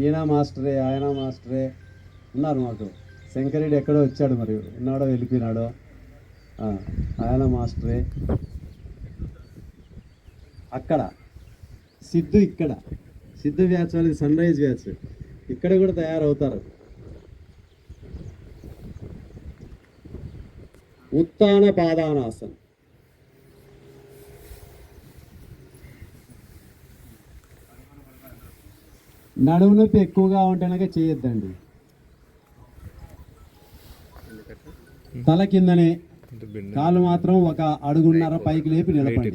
ఈయన మాస్టరే ఆయన మాస్టరే ఉన్నారు మాకు. శంకరెడ్డి ఎక్కడో వచ్చాడు, మరి ఉన్నాడో వెళ్ళిపోయినాడో. ఆయన మాస్టరే. అక్కడ సిద్ధు, ఇక్కడ సిద్ధు బ్యాచ్ వాళ్ళది సన్ రైజ్ బ్యాచ్, ఇక్కడ కూడా తయారవుతారు. ఉత్తాన పాదానాసన్. నడుము నొప్పి ఎక్కువగా ఉంటేనగా చేయొద్దండి. తల కిందనే, కాలు మాత్రం 1 అడుగున్నర పైకి లేపి నిలబడి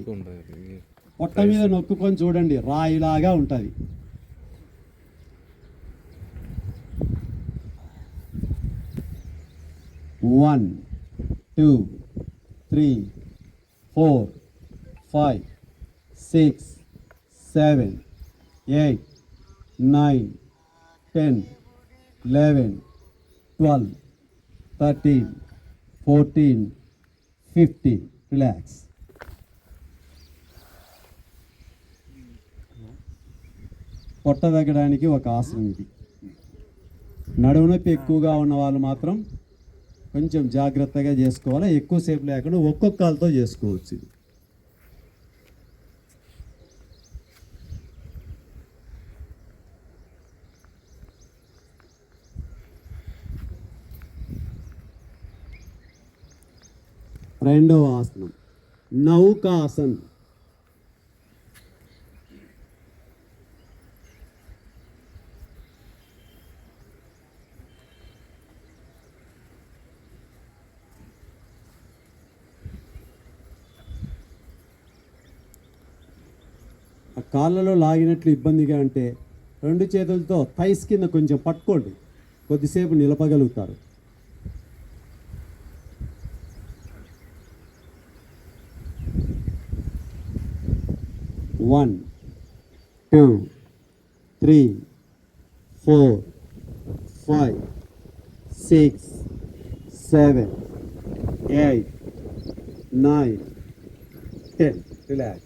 పొట్ట మీద నొక్కుకొని చూడండి, రాయిలాగా ఉంటుంది. వన్ 2 3 4 5 6 7 8 9 10 11 12 13 14 15. రిలాక్స్. పొట్ట తగ్గడానికి ఒక ఆసనం ఇది. నడుము నొప్పి ఎక్కువగా ఉన్న వాళ్ళు మాత్రం కొంచెం జాగ్రత్తగా చేసుకోవాలి. ఎక్కువసేపు లేకుండా ఒక్కొక్క కాలుతో చేసుకోవచ్చు. ఇది రెండవ ఆసనం నౌకాసన్. కాళ్ళలో లాగినట్లు ఇబ్బందిగా అంటే 2 చేతులతో థైస్ కింద కొంచెం పట్టుకోండి, కొద్దిసేపు నిలపగలుగుతారు. One, 2, 3, 4, 5, 6, 7, 8, 9, 10. Relax.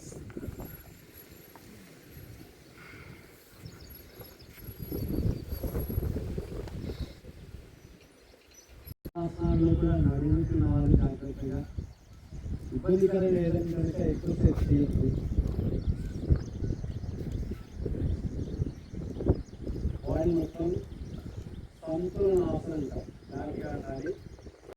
ఇబ్బందికరం ఏదైనా ఎక్కువసేపు చేయొచ్చు.